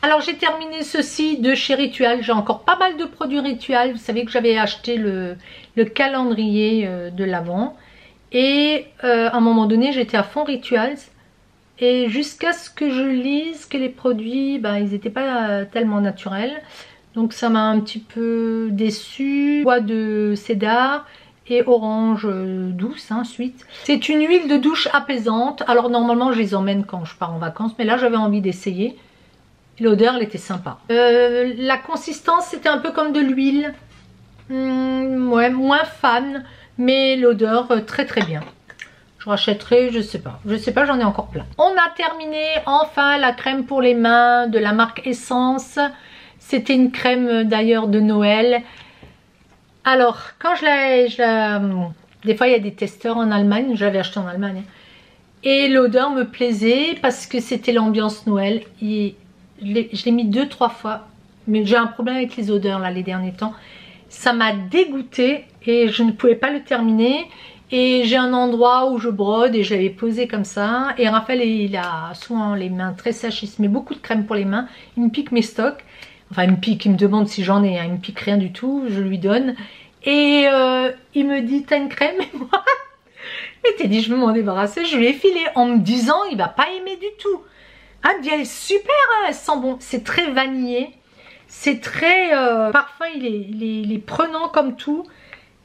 Alors j'ai terminé ceci de chez Ritual. J'ai encore pas mal de produits Ritual. Vous savez que j'avais acheté le calendrier de l'Avent. Et à un moment donné, j'étais à fond Ritual. Et jusqu'à ce que je lise que les produits, ils n'étaient pas tellement naturels. Donc ça m'a un petit peu déçue. Bois de cédar et orange douce, ensuite. C'est une huile de douche apaisante. Alors normalement je les emmène quand je pars en vacances, mais là j'avais envie d'essayer. L'odeur elle était sympa. La consistance c'était un peu comme de l'huile. Ouais, moins fan, mais l'odeur très très bien. Je rachèterai, je sais pas, j'en ai encore plein. On a terminé enfin la crème pour les mains de la marque Essence. C'était une crème d'ailleurs de Noël. Alors, quand des fois il y a des testeurs en Allemagne, j'avais acheté en Allemagne. Et l'odeur me plaisait parce que c'était l'ambiance Noël. Et je l'ai mis 2-3 fois. Mais j'ai un problème avec les odeurs là les derniers temps. Ça m'a dégoûtée et je ne pouvais pas le terminer. Et j'ai un endroit où je brode et je l'avais posé comme ça. Et Raphaël, il a souvent les mains très sèches, il se met beaucoup de crème pour les mains. Il me pique mes stocks. Enfin, il me pique, il me demande si j'en ai. Hein. Il me pique rien du tout, je lui donne. Et il me dit, t'as une crème? Et moi, mais t'es dit, je vais m'en débarrasser. Je lui ai filé en me disant, il va pas aimer du tout. Ah, elle est super, hein, elle sent bon. C'est très vanillé. C'est très parfum, il est prenant comme tout.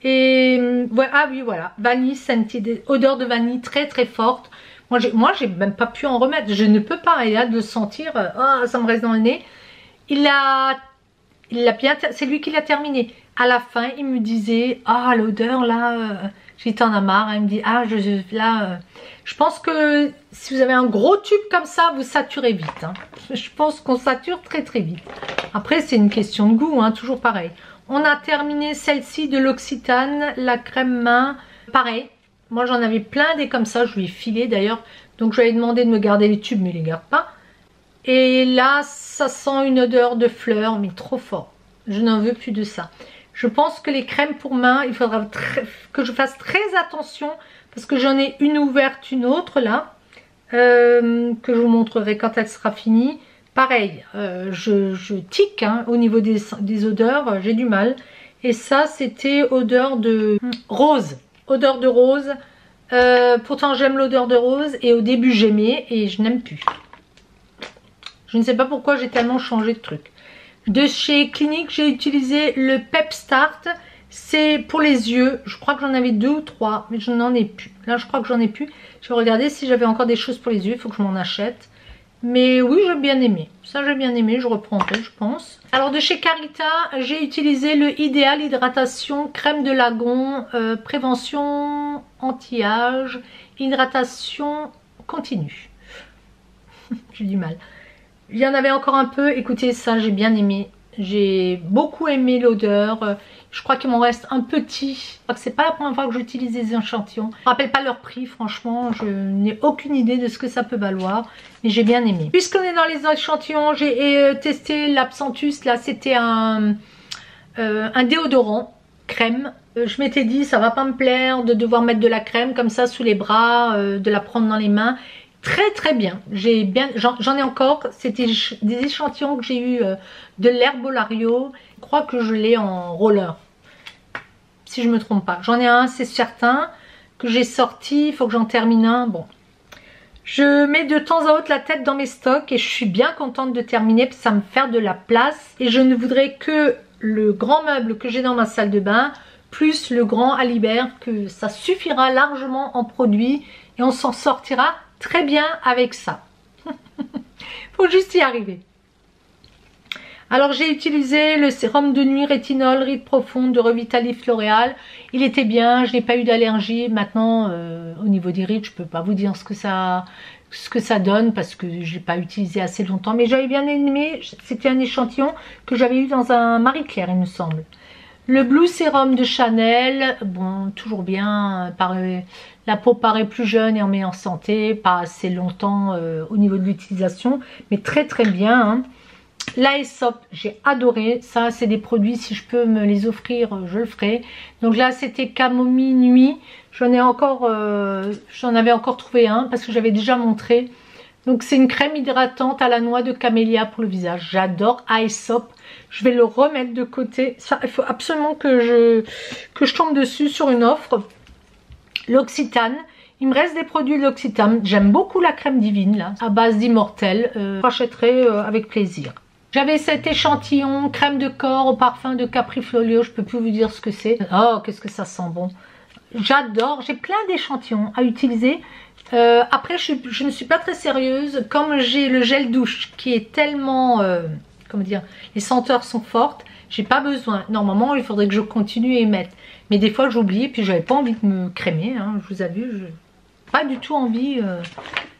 Et ouais, ah oui, voilà, vanille scented, odeur de vanille très très forte. Moi j'ai même pas pu en remettre, je ne peux pas. Et là de le sentir, oh, ça me reste dans le nez. Il l'a bien, c'est lui qui l'a terminé. À la fin, il me disait, ah l'odeur là, j'ai t'en as marre. Il me dit, ah je pense que si vous avez un gros tube comme ça, vous saturez vite. Hein. Je pense qu'on sature très très vite. Après c'est une question de goût, hein, toujours pareil. On a terminé celle-ci de l'Occitane, la crème main. Pareil, moi j'en avais plein des comme ça, je lui ai filé d'ailleurs. Donc je lui ai demandé de me garder les tubes, mais il les garde pas. Et là, ça sent une odeur de fleurs, mais trop fort. Je n'en veux plus de ça. Je pense que les crèmes pour main, il faudra que je fasse très attention. Parce que j'en ai une ouverte, une autre là. Que je vous montrerai quand elle sera finie. Pareil, je tique hein, au niveau des odeurs, j'ai du mal. Et ça, c'était odeur de rose. Odeur de rose. Pourtant, j'aime l'odeur de rose. Et au début, j'aimais et je n'aime plus. Je ne sais pas pourquoi j'ai tellement changé de truc. De chez Clinique, j'ai utilisé le Pep Start. C'est pour les yeux. Je crois que j'en avais 2 ou 3, mais je n'en ai plus. Là, je crois que j'en ai plus. Je vais regarder si j'avais encore des choses pour les yeux. Il faut que je m'en achète. Mais oui, j'ai bien aimé. Ça, j'ai bien aimé. Je reprendrai, je pense. Alors, de chez Carita, j'ai utilisé le Idéal Hydratation Crème de Lagon, prévention anti-âge, hydratation continue. J'ai du mal. Il y en avait encore un peu. Écoutez, ça, j'ai bien aimé. J'ai beaucoup aimé l'odeur. Je crois qu'il m'en reste un petit. Je crois que c'est pas la première fois que j'utilise des échantillons. Je ne me rappelle pas leur prix, franchement. Je n'ai aucune idée de ce que ça peut valoir. Mais j'ai bien aimé. Puisqu'on est dans les échantillons, j'ai testé l'Absantus. Là, c'était un déodorant crème. Je m'étais dit, ça va pas me plaire de devoir mettre de la crème comme ça sous les bras, de la prendre dans les mains. Très très bien. J'en ai encore. C'était des échantillons que j'ai eu de l'Herbolario. Je crois que je l'ai en roller. Si je me trompe pas. J'en ai un, c'est certain, que j'ai sorti. Il faut que j'en termine un. Bon. Je mets de temps à autre la tête dans mes stocks et je suis bien contente de terminer parce que ça me fait de la place. Et je ne voudrais que le grand meuble que j'ai dans ma salle de bain plus le grand Alibert, que ça suffira largement en produits et on s'en sortira très bien avec ça. Faut juste y arriver. Alors j'ai utilisé le sérum de nuit rétinol Rides Profondes de Revitalif L'Oréal. Il était bien, je n'ai pas eu d'allergie. Maintenant au niveau des rides, je peux pas vous dire ce que ça donne parce que je l'ai pas utilisé assez longtemps. Mais j'avais bien aimé, c'était un échantillon que j'avais eu dans un Marie Claire il me semble. Le Blue Sérum de Chanel, bon toujours bien, la peau paraît plus jeune et en meilleure santé, pas assez longtemps au niveau de l'utilisation, mais très très bien. Hein. L'Aesop, j'ai adoré, ça c'est des produits, si je peux me les offrir, je le ferai. Donc là c'était Camomille Nuit, j'en avais encore trouvé un parce que j'avais déjà montré. Donc c'est une crème hydratante à la noix de camélia pour le visage, j'adore Aesop. Je vais le remettre de côté. Ça, il faut absolument que je tombe dessus sur une offre. L'Occitane. Il me reste des produits de l'Occitane. J'aime beaucoup la crème divine là, à base d'immortel. Je rachèterai avec plaisir. J'avais cet échantillon crème de corps au parfum de Capriflolio. Je peux plus vous dire ce que c'est. Oh, qu'est-ce que ça sent bon. J'adore. J'ai plein d'échantillons à utiliser. Après, je ne suis pas très sérieuse. Comme j'ai le gel douche qui est tellement... comment dire, les senteurs sont fortes, j'ai pas besoin. Normalement, il faudrait que je continue à y mettre. Mais des fois, j'oublie, et puis j'avais pas envie de me crémer. Hein, je vous avoue, pas du tout envie.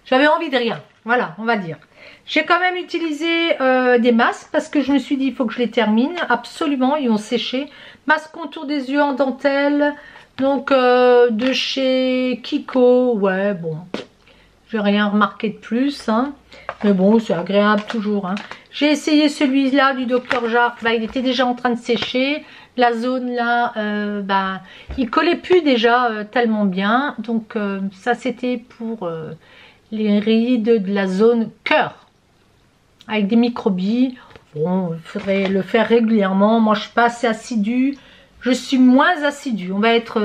J'avais envie de rien. Voilà, on va dire. J'ai quand même utilisé des masques parce que je me suis dit, il faut que je les termine. Absolument, ils ont séché. Masque contour des yeux en dentelle. Donc, de chez Kiko. Ouais, bon. J'ai rien remarqué de plus. Hein. Mais bon, c'est agréable toujours. Hein. J'ai essayé celui-là du Dr. Jart. Bah, il était déjà en train de sécher. la zone là, il collait plus déjà tellement bien. Donc ça c'était pour les rides de la zone cœur avec des microbilles. Bon, il faudrait le faire régulièrement. Moi je suis pas assez assidue, je suis moins assidue, on va être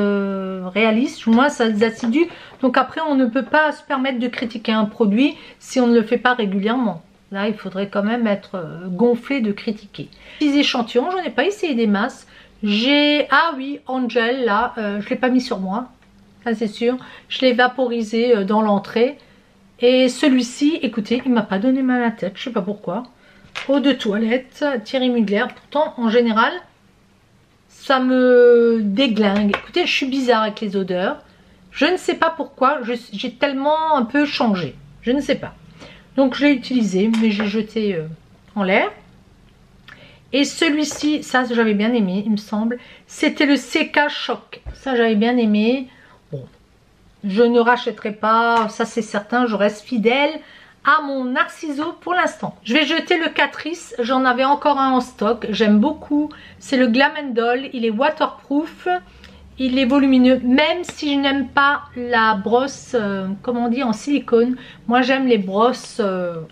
réaliste, je suis moins assidue. Donc après on ne peut pas se permettre de critiquer un produit si on ne le fait pas régulièrement. Là, il faudrait quand même être gonflé de critiquer. Les échantillons, j'en ai pas essayé des masses. Ah oui, Angel, là, je ne l'ai pas mis sur moi. Ça, c'est sûr. Je l'ai vaporisé dans l'entrée. Et celui-ci, écoutez, il m'a pas donné mal à la tête. Je sais pas pourquoi. Eau de toilette, Thierry Mugler. Pourtant, en général, ça me déglingue. Écoutez, je suis bizarre avec les odeurs. Je ne sais pas pourquoi. J'ai tellement un peu changé. Je ne sais pas. Donc je l'ai utilisé, mais j'ai jeté en l'air. Et celui-ci, ça j'avais bien aimé, il me semble. C'était le CK Choc. Ça j'avais bien aimé. Bon, je ne rachèterai pas, ça c'est certain. Je reste fidèle à mon Narciso pour l'instant. Je vais jeter le Catrice. J'en avais encore un en stock. J'aime beaucoup. C'est le Glam & Doll. Il est waterproof. Il est volumineux, même si je n'aime pas la brosse, comment on dit, en silicone. Moi, j'aime les brosses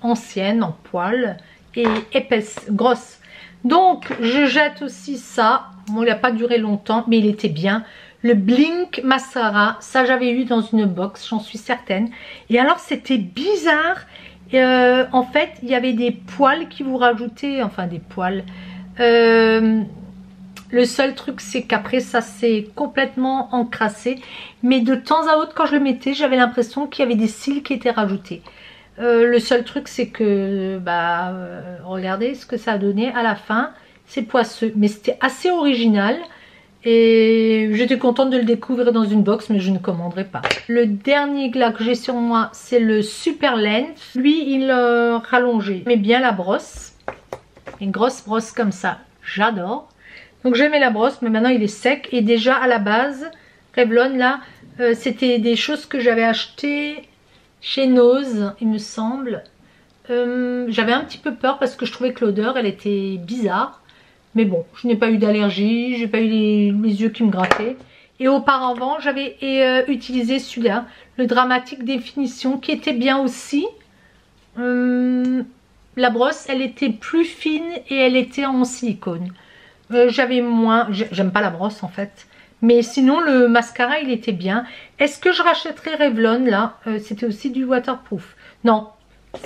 anciennes, en poil, et épaisses, grosses. Donc, je jette aussi ça. Bon, il n'a pas duré longtemps, mais il était bien. Le Blink Mascara, ça, j'avais eu dans une box, j'en suis certaine. Et alors, c'était bizarre. En fait, il y avait des poils qui vous rajoutaient, enfin, des poils... Le seul truc c'est qu'après ça s'est complètement encrassé. Mais de temps à autre quand je le mettais j'avais l'impression qu'il y avait des cils qui étaient rajoutés. Le seul truc c'est que regardez ce que ça a donné à la fin. C'est poisseux mais c'était assez original. Et j'étais contente de le découvrir dans une box mais je ne commanderai pas. Le dernier glas que j'ai sur moi c'est le Super Length. Lui il rallongé. Mais bien la brosse. Une grosse brosse comme ça. J'adore. Donc j'aimais la brosse mais maintenant il est sec. Et déjà à la base, Revlon là, c'était des choses que j'avais achetées chez Nose il me semble. J'avais un petit peu peur parce que je trouvais que l'odeur elle était bizarre. Mais bon, je n'ai pas eu d'allergie, j'ai pas eu les yeux qui me grattaient. Et auparavant j'avais utilisé celui-là, le Dramatic Définition qui était bien aussi. La brosse elle était plus fine et elle était en silicone. J'avais moins, j'aime pas la brosse en fait, mais sinon le mascara il était bien. Est-ce que je rachèterai Revlon là? C'était aussi du waterproof. Non,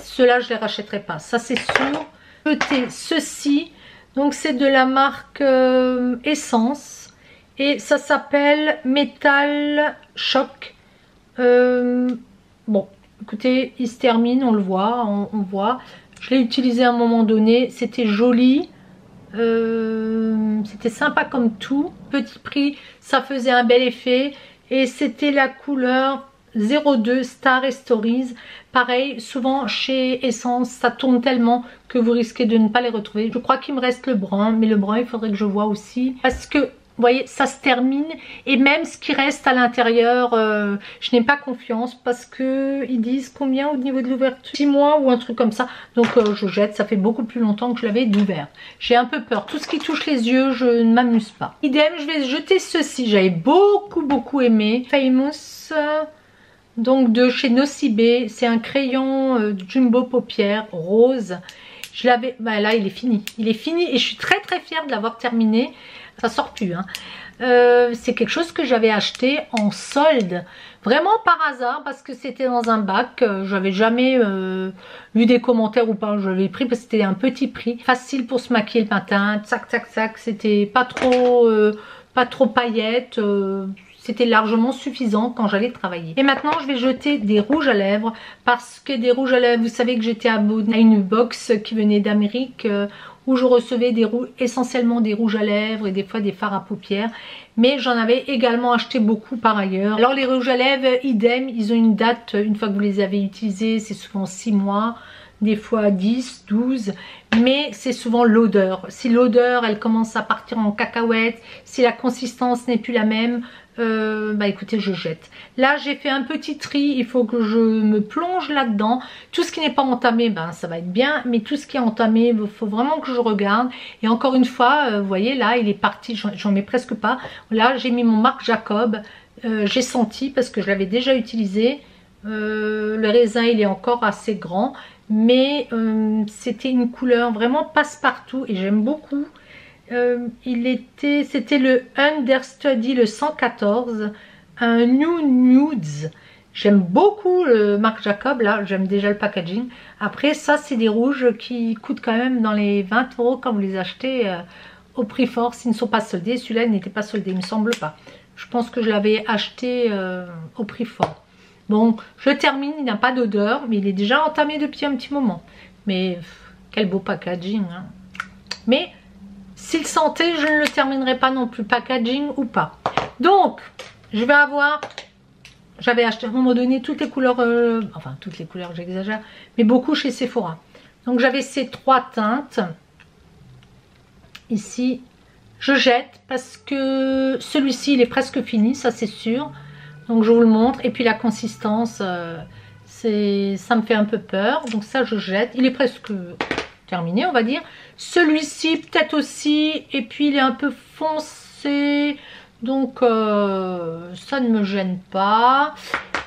ceux-là je les rachèterai pas, ça c'est sûr. Jeter ceci, donc c'est de la marque Essence et ça s'appelle Metal Shock. Bon, écoutez, il se termine, on le voit, on voit. Je l'ai utilisé à un moment donné, c'était joli. C'était sympa comme tout, petit prix, ça faisait un bel effet et c'était la couleur 02 Star et Stories. Pareil, souvent chez Essence ça tourne tellement que vous risquez de ne pas les retrouver. Je crois qu'il me reste le brun, mais le brun il faudrait que je vois aussi parce que vous voyez ça se termine et même ce qui reste à l'intérieur je n'ai pas confiance parce que ils disent combien au niveau de l'ouverture, 6 mois ou un truc comme ça. Donc je jette, ça fait beaucoup plus longtemps que je l'avais d'ouvert. J'ai un peu peur, tout ce qui touche les yeux je ne m'amuse pas. Idem, je vais jeter ceci, j'avais beaucoup aimé Famous, donc de chez Nocibé. C'est un crayon jumbo paupières rose. Je l'avais, là il est fini et je suis très fière de l'avoir terminé. Ça sort plus hein. C'est quelque chose que j'avais acheté en solde vraiment par hasard parce que c'était dans un bac. J'avais jamais lu des commentaires ou pas, je l'avais pris parce que c'était un petit prix, facile pour se maquiller le matin, tac, c'était pas trop paillettes, c'était largement suffisant quand j'allais travailler. Et maintenant je vais jeter des rouges à lèvres parce que des rouges à lèvres, vous savez que j'étais abonnée à une box qui venait d'Amérique où je recevais essentiellement des rouges à lèvres et des fois des fards à paupières. Mais j'en avais également acheté beaucoup par ailleurs. Alors les rouges à lèvres, idem, ils ont une date, une fois que vous les avez utilisés, c'est souvent 6 mois, des fois 10, 12. Mais c'est souvent l'odeur. Si l'odeur, elle commence à partir en cacahuète, si la consistance n'est plus la même, bah écoutez, je jette. Là j'ai fait un petit tri, il faut que je me plonge là-dedans. Tout ce qui n'est pas entamé, ben ça va être bien, mais tout ce qui est entamé, il faut vraiment que je regarde. Et encore une fois, vous voyez là, il est parti, j'en mets presque pas. Là j'ai mis mon Marc Jacob, j'ai senti parce que je l'avais déjà utilisé. Le raisin il est encore assez grand, mais c'était une couleur vraiment passe-partout et j'aime beaucoup. C'était le Understudy, le 114, un New Nudes. J'aime beaucoup le Marc Jacob, là j'aime déjà le packaging. Après ça c'est des rouges qui coûtent quand même dans les 20 € quand vous les achetez au prix fort, s'ils ne sont pas soldés. Celui-là il n'était pas soldé, il me semble pas. Je pense que je l'avais acheté au prix fort. Bon, je termine, il n'a pas d'odeur, mais il est déjà entamé depuis un petit moment. Mais quel beau packaging, hein. Mais s'il sentait, je ne le terminerai pas non plus, packaging ou pas. Donc, je vais avoir... J'avais acheté à un moment donné toutes les couleurs, enfin toutes les couleurs, j'exagère, mais beaucoup chez Sephora. Donc j'avais ces 3 teintes. Ici, je jette parce que celui-ci, il est presque fini, ça c'est sûr. Donc je vous le montre. Et puis la consistance, ça me fait un peu peur. Donc ça, je jette. Il est presque terminé, on va dire. Celui-ci peut-être aussi, et puis il est un peu foncé, donc ça ne me gêne pas.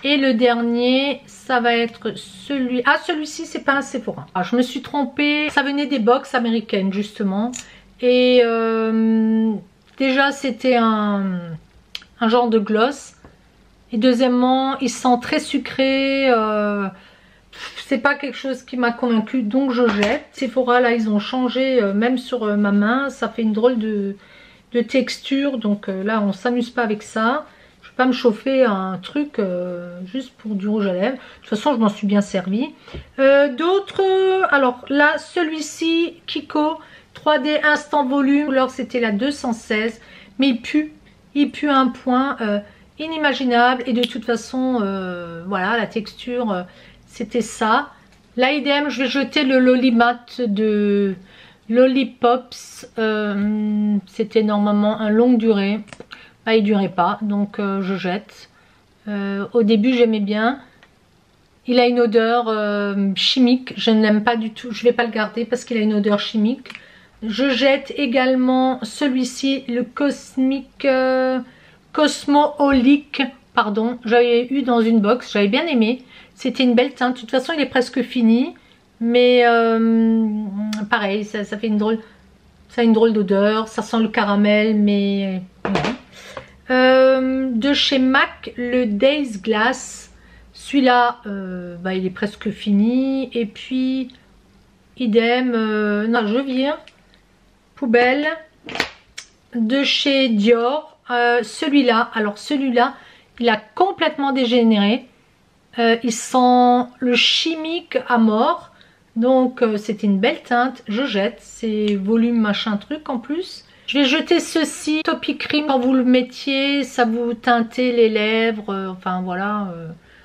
Et le dernier, ça va être celui... Ah, celui-ci, c'est pas un Sephora. Ah, je me suis trompée, ça venait des box américaines justement. Et déjà, c'était un genre de gloss. Et deuxièmement, il sent très sucré. C'est pas quelque chose qui m'a convaincu, donc je jette. Sephora là ils ont changé, même sur ma main ça fait une drôle de texture, donc là on s'amuse pas avec ça. Je vais pas me chauffer un truc juste pour du rouge à lèvres. De toute façon je m'en suis bien servi. D'autres, alors là celui-ci Kiko 3D Instant Volume, alors c'était la 216, mais il pue à un point inimaginable. Et de toute façon voilà, la texture c'était ça. Là idem, je vais jeter le Lolimat de Lollipops. C'était normalement un longue durée. Bah, il durait pas, donc je jette. Au début j'aimais bien. Il a une odeur chimique, je ne l'aime pas du tout. Je vais pas le garder parce qu'il a une odeur chimique. Je jette également celui-ci, le Cosmic Cosmoholic, pardon. J'avais eu dans une box, j'avais bien aimé. C'était une belle teinte. De toute façon, il est presque fini. Mais pareil, ça fait une drôle. Ça a une drôle d'odeur. Ça sent le caramel, mais de chez MAC, le Days Glass. Celui-là, bah, il est presque fini. Et puis, idem. Non, je vire. Poubelle. De chez Dior. Celui-là. Alors, celui-là, il a complètement dégénéré. Il sent le chimique à mort. Donc c'était une belle teinte. Je jette. C'est volume machin truc en plus. Je vais jeter ceci. Topi Cream. Quand vous le mettiez, ça vous teintait les lèvres. Enfin voilà.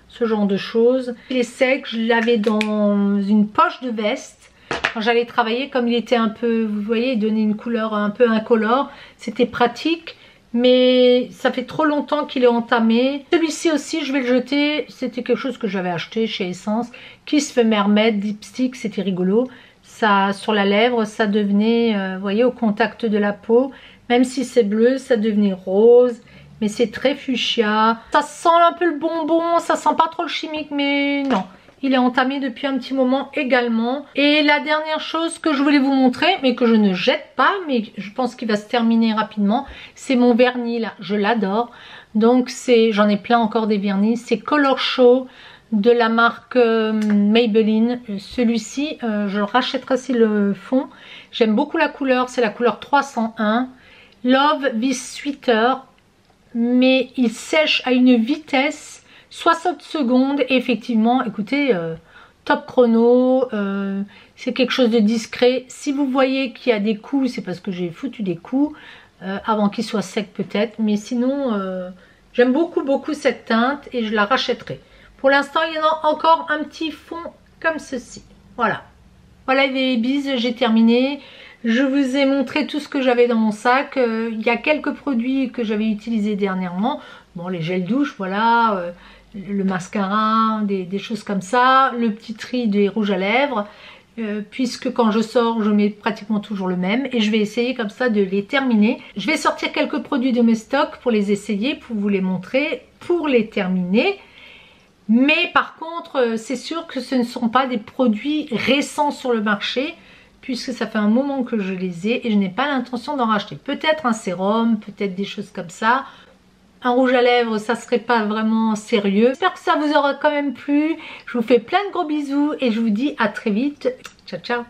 Ce genre de choses. Il est sec. Je l'avais dans une poche de veste. Quand j'allais travailler, comme il était un peu, vous voyez, il donnait une couleur un peu incolore. C'était pratique. Mais ça fait trop longtemps qu'il est entamé. Celui-ci aussi je vais le jeter. C'était quelque chose que j'avais acheté chez Essence. Kiss the Mermaid Dipstick, c'était rigolo. Ça, sur la lèvre, ça devenait, vous voyez, au contact de la peau. Même si c'est bleu, ça devenait rose. Mais c'est très fuchsia. Ça sent un peu le bonbon, ça sent pas trop le chimique, mais non. Il est entamé depuis un petit moment également. Et la dernière chose que je voulais vous montrer, mais que je ne jette pas, mais je pense qu'il va se terminer rapidement, c'est mon vernis là. Je l'adore. Donc j'en ai plein encore des vernis. C'est Color Show de la marque Maybelline. Celui-ci, je le rachèterai si le fond. J'aime beaucoup la couleur. C'est la couleur 301. Love This Sweeter. Mais il sèche à une vitesse 60 secondes et effectivement, écoutez, top chrono, c'est quelque chose de discret. Si vous voyez qu'il y a des coups, c'est parce que j'ai foutu des coups avant qu'il soit sec peut-être. Mais sinon, j'aime beaucoup cette teinte et je la rachèterai. Pour l'instant, il y en a encore un petit fond comme ceci. Voilà. Voilà les bises, j'ai terminé. Je vous ai montré tout ce que j'avais dans mon sac. Il y a quelques produits que j'avais utilisés dernièrement. Bon, les gels douche, voilà, le mascara, des choses comme ça. Le petit tri des rouges à lèvres. Puisque quand je sors, je mets pratiquement toujours le même. Et je vais essayer comme ça de les terminer. Je vais sortir quelques produits de mes stocks pour les essayer, pour vous les montrer, pour les terminer. Mais par contre, c'est sûr que ce ne sont pas des produits récents sur le marché, puisque ça fait un moment que je les ai et je n'ai pas l'intention d'en racheter. Peut-être un sérum, peut-être des choses comme ça. Un rouge à lèvres, ça serait pas vraiment sérieux. J'espère que ça vous aura quand même plu. Je vous fais plein de gros bisous et je vous dis à très vite. Ciao, ciao!